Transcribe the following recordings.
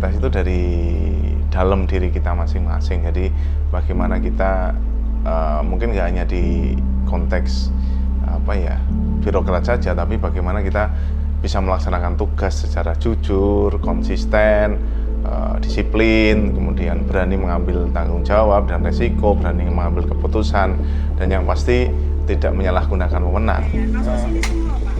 sukses itu dari dalam diri kita masing-masing. Jadi bagaimana kita mungkin nggak hanya di konteks birokrat saja, tapi bagaimana kita bisa melaksanakan tugas secara jujur, konsisten, disiplin, kemudian berani mengambil tanggung jawab dan resiko, berani mengambil keputusan, dan yang pasti tidak menyalahgunakan wewenang.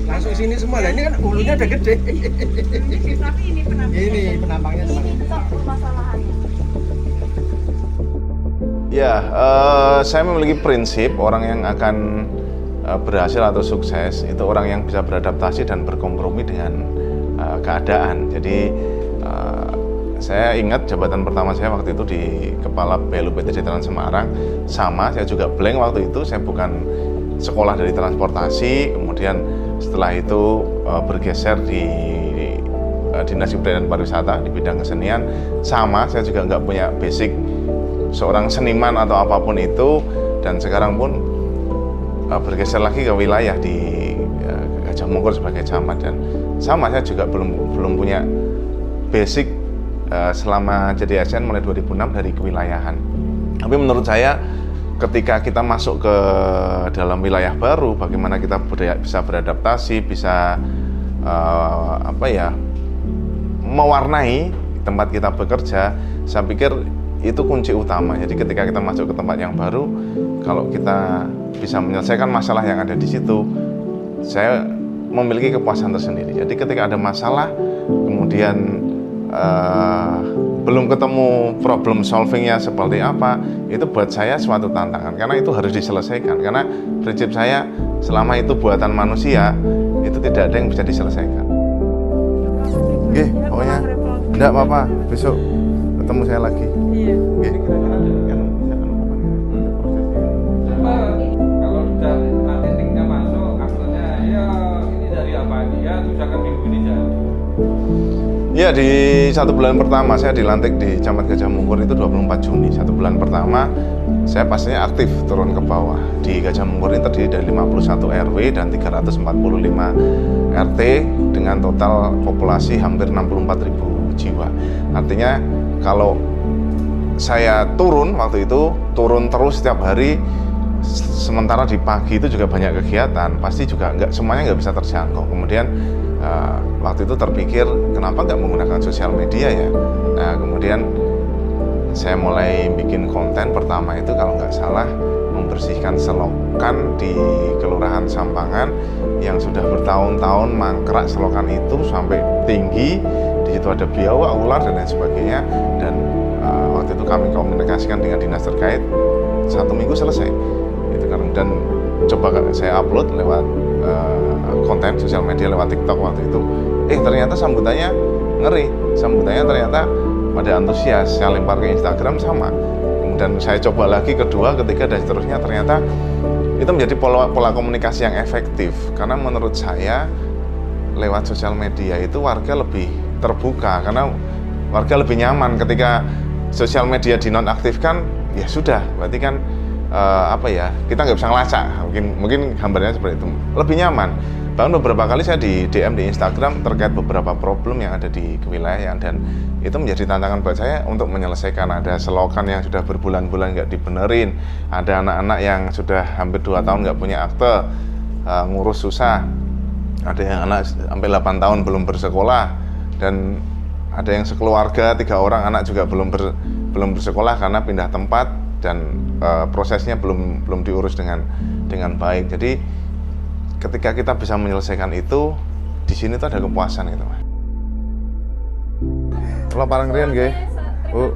Langsung sini semua lah, ini kan hulunya udah gede. Tapi ini penampangnya ini tetap permasalahannya. Ya, saya memiliki prinsip orang yang akan berhasil atau sukses itu orang yang bisa beradaptasi dan berkompromi dengan keadaan. Jadi saya ingat jabatan pertama saya waktu itu di Kepala BLU PT Trans Semarang, sama saya juga blank waktu itu. Saya bukan sekolah dari transportasi, kemudian setelah itu bergeser di Dinas Kebudayaan dan Pariwisata di bidang kesenian. Sama, saya juga nggak punya basic seorang seniman atau apapun itu, dan sekarang pun bergeser lagi ke wilayah di Gajah Mungkur sebagai camat, dan sama saya juga belum punya basic selama jadi ASN mulai 2006 dari kewilayahan. Tapi menurut saya ketika kita masuk ke dalam wilayah baru, bagaimana kita bisa beradaptasi, bisa mewarnai tempat kita bekerja, saya pikir itu kunci utama. Jadi ketika kita masuk ke tempat yang baru, kalau kita bisa menyelesaikan masalah yang ada di situ, saya memiliki kepuasan tersendiri. Jadi ketika ada masalah, kemudian belum ketemu problem solvingnya seperti apa, itu buat saya suatu tantangan, karena itu harus diselesaikan. Karena prinsip saya, selama itu buatan manusia, itu tidak ada yang bisa diselesaikan. Oke, pokoknya enggak apa-apa, besok ketemu saya lagi. Iya. Oke. Kalau sudah nanti linknya masuk, aksesnya ya ini dari apa dia, terus akan minggu ini jadi. Ya, di 1 bulan pertama saya dilantik di Camat Gajah Mungkur itu 24 Juni. 1 bulan pertama saya pastinya aktif turun ke bawah. Di Gajah Mungkur ini terdiri dari 51 RW dan 345 RT dengan total populasi hampir 64.000 jiwa. Artinya kalau saya turun waktu itu, turun terus setiap hari, sementara di pagi itu juga banyak kegiatan, pasti juga semuanya nggak bisa terjangkau. Kemudian waktu itu terpikir, kenapa nggak menggunakan sosial media ya? Nah, kemudian saya mulai bikin konten. Pertama itu kalau nggak salah membersihkan selokan di Kelurahan Sampangan yang sudah bertahun-tahun mangkrak selokan itu sampai tinggi. Di situ ada biawak, ular dan lain sebagainya. Dan waktu itu kami komunikasikan dengan dinas terkait, 1 minggu selesai. Itu kan, dan coba saya upload lewat konten sosial media, lewat TikTok waktu itu. Ternyata sambutannya ngeri. Sambutannya ternyata pada antusias. Saya lempar ke Instagram sama. Kemudian saya coba lagi kedua, ketiga, dan seterusnya. Ternyata itu menjadi pola komunikasi yang efektif. Karena menurut saya lewat sosial media itu warga lebih terbuka, karena warga lebih nyaman. Ketika sosial media dinonaktifkan, ya sudah, berarti kan kita nggak bisa ngelacak. Mungkin gambarnya seperti itu, lebih nyaman. Bahkan beberapa kali saya di DM di Instagram terkait beberapa problem yang ada di kewilayahan, dan itu menjadi tantangan buat saya untuk menyelesaikan. Ada selokan yang sudah berbulan-bulan nggak dibenerin, ada anak-anak yang sudah hampir 2 tahun nggak punya akte, ngurus susah, ada yang anak sampai 8 tahun belum bersekolah, dan ada yang sekeluarga 3 orang anak juga belum bersekolah karena pindah tempat, dan prosesnya belum diurus dengan baik. Jadi ketika kita bisa menyelesaikan itu, di sini tuh ada kepuasan gitu. Kalau parang rian nggih. Bu.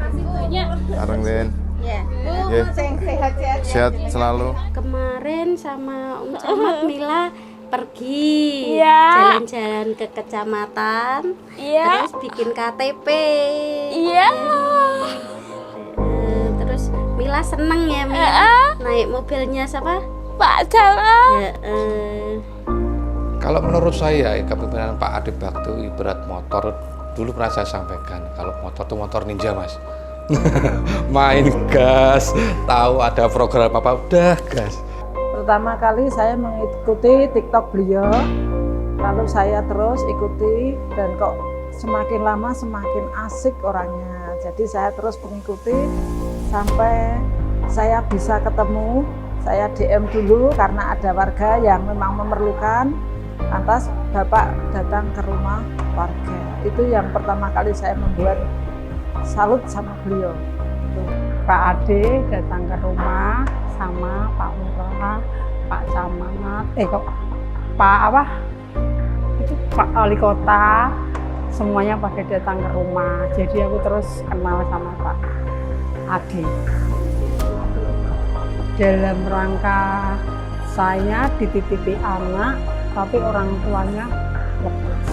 Parang rian. Ya. Nggih. Sehat-sehat. Sehat selalu. Kemarin sama Camat Mila pergi jalan-jalan ke kecamatan, terus bikin KTP. Terus Mila seneng ya, Mila naik mobilnya siapa? Pak Jamal. Kalau menurut saya, kepemimpinan Pak Ade Bakti ibarat motor. Dulu pernah saya sampaikan, kalau motor itu motor ninja, Mas. Main gas, tahu ada program apa, udah gas. Pertama kali saya mengikuti TikTok beliau, lalu saya terus ikuti, dan kok semakin lama semakin asik orangnya. Jadi saya terus mengikuti sampai saya bisa ketemu. Saya DM dulu karena ada warga yang memang memerlukan. Lantas Bapak datang ke rumah warga. Itu yang pertama kali saya membuat salut sama beliau. Pak Ade datang ke rumah sama Pak Lurah, Pak Camat, Pak apa? Itu Pak Wali Kota, semuanya pada datang ke rumah. Jadi aku terus kenal sama Pak Ade. Dalam rangka saya dititipi anak, tapi orang tuanya lepas.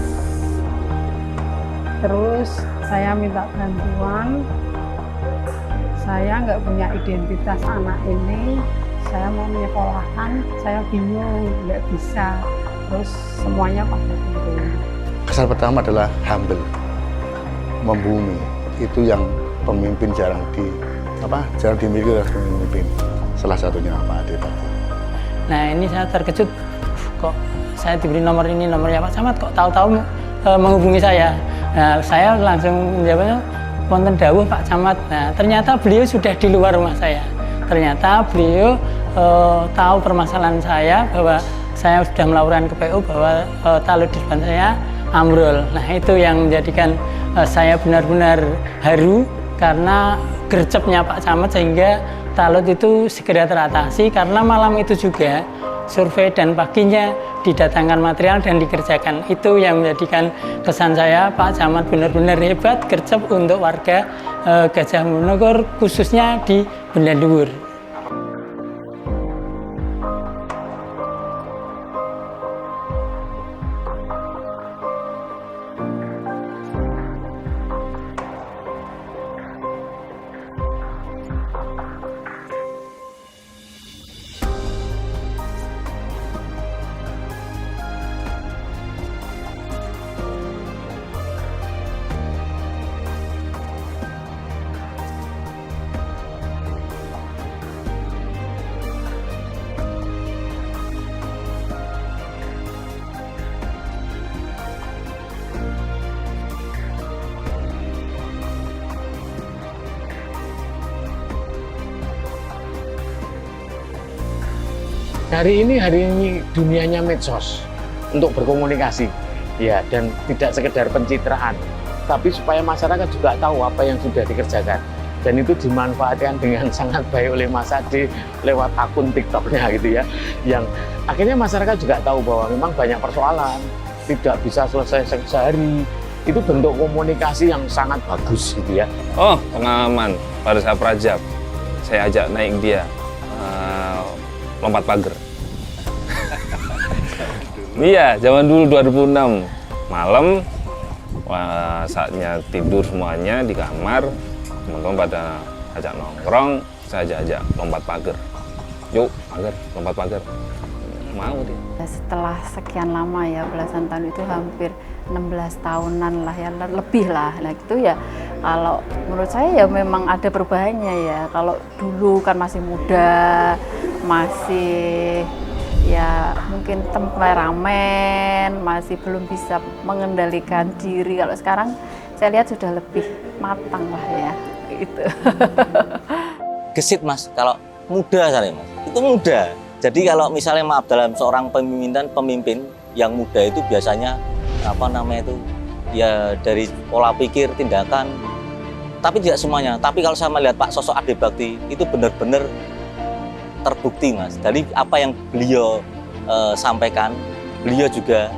Terus saya minta bantuan. Saya nggak punya identitas anak ini, saya mau menyekolahkan, saya bingung, nggak bisa. Terus semuanya pada bingung. Kesan pertama adalah humble, membumi. Itu yang pemimpin jarang dimiliki oleh pemimpin. Salah satunya Pak Ade tadi. Nah ini saya terkejut, kok saya diberi nomor ini, nomornya Pak Camat, kok tahu-tahu menghubungi saya. Nah, saya langsung menjawabnya, wonten dawuh Pak Camat. Nah, ternyata beliau sudah di luar rumah saya. Ternyata beliau tahu permasalahan saya, bahwa saya sudah melaporkan ke PU bahwa talut di depan saya ambrol. Nah, itu yang menjadikan saya benar-benar haru karena gercepnya Pak Camat sehingga talut itu segera teratasi, karena malam itu juga survei dan paginya didatangkan material dan dikerjakan. Itu yang menjadikan kesan saya, Pak Camat benar-benar hebat, gercep untuk warga Gajah Monokor, khususnya di Benda Dhuwur. Hari ini dunianya medsos untuk berkomunikasi, ya, dan tidak sekedar pencitraan, tapi supaya masyarakat juga tahu apa yang sudah dikerjakan, dan itu dimanfaatkan dengan sangat baik oleh Mas Ade lewat akun TikToknya gitu ya, yang akhirnya masyarakat juga tahu bahwa memang banyak persoalan tidak bisa selesai sehari. Itu bentuk komunikasi yang sangat bagus gitu ya. Oh, pengalaman pada saat Prajab, saya ajak naik dia lompat pagar. Iya, zaman dulu 2006 malam, saatnya tidur semuanya di kamar, teman-teman pada ajak nongkrong, saya ajak lompat pagar. Yuk, pagar, lompat pagar. Mau dia. Setelah sekian lama ya, belasan tahun itu hampir 16 tahunan lah ya, lebih lah. Nah itu ya, kalau menurut saya ya memang ada perubahannya ya. Kalau dulu kan masih muda, masih ya mungkin temperamen, masih belum bisa mengendalikan diri. Kalau sekarang saya lihat sudah lebih matang lah ya, itu. Gesit Mas, kalau muda saya Mas, itu muda. Jadi kalau misalnya maaf dalam seorang pemimpin yang muda itu biasanya ya dari pola pikir, tindakan, tapi tidak semuanya. Tapi kalau saya melihat Pak sosok Ade Bakti itu benar-benar terbukti Mas, dari apa yang beliau sampaikan, beliau juga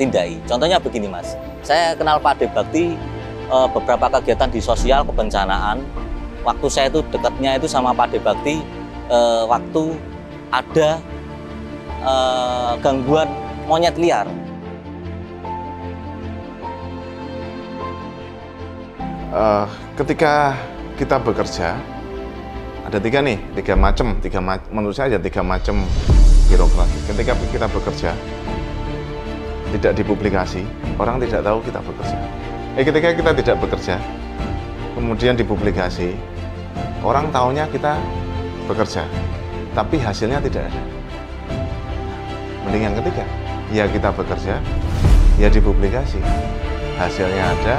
tindai. Contohnya begini Mas, saya kenal Pak Ade Bakti beberapa kegiatan di sosial kebencanaan. Waktu saya itu dekatnya itu sama Pak Ade Bakti waktu ada gangguan monyet liar. Ketika kita bekerja, ada tiga macam, menurut saya ada tiga macam birokrasi. Ketika kita bekerja, tidak dipublikasi, orang tidak tahu kita bekerja. Ketika kita tidak bekerja, kemudian dipublikasi, orang tahunya kita bekerja, tapi hasilnya tidak ada. Mending yang ketiga, ya kita bekerja, ya dipublikasi, hasilnya ada,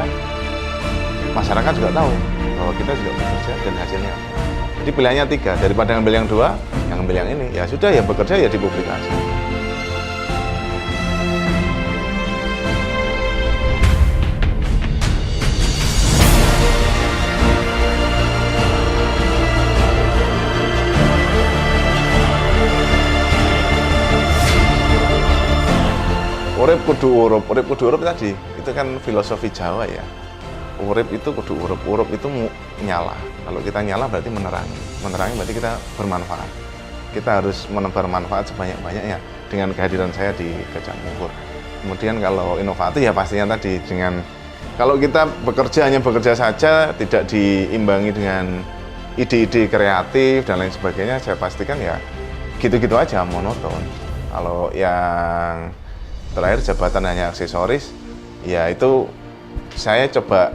masyarakat juga tahu bahwa kita juga bekerja dan hasilnya ada. Jadi pilihannya 3, daripada ngambil yang 2, yang ngambil yang ini, ya sudah ya bekerja ya dipublikasi. Urip kudu urup tadi, itu kan filosofi Jawa ya. Urip itu kudu urup itu nyala. Kalau kita nyala berarti menerangi berarti kita bermanfaat. Kita harus menebar manfaat sebanyak-banyaknya dengan kehadiran saya di Gajah Mungkur. Kemudian kalau inovatif ya pastinya tadi dengan, kalau kita hanya bekerja saja, tidak diimbangi dengan ide-ide kreatif dan lain sebagainya, saya pastikan ya gitu-gitu aja, monoton. Kalau yang terakhir jabatan hanya aksesoris, ya itu saya coba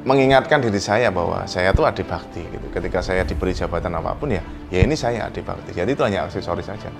mengingatkan diri saya bahwa saya tuh adibakti gitu. Ketika saya diberi jabatan apapun ya ini saya adibakti. Jadi itu hanya aksesoris saja.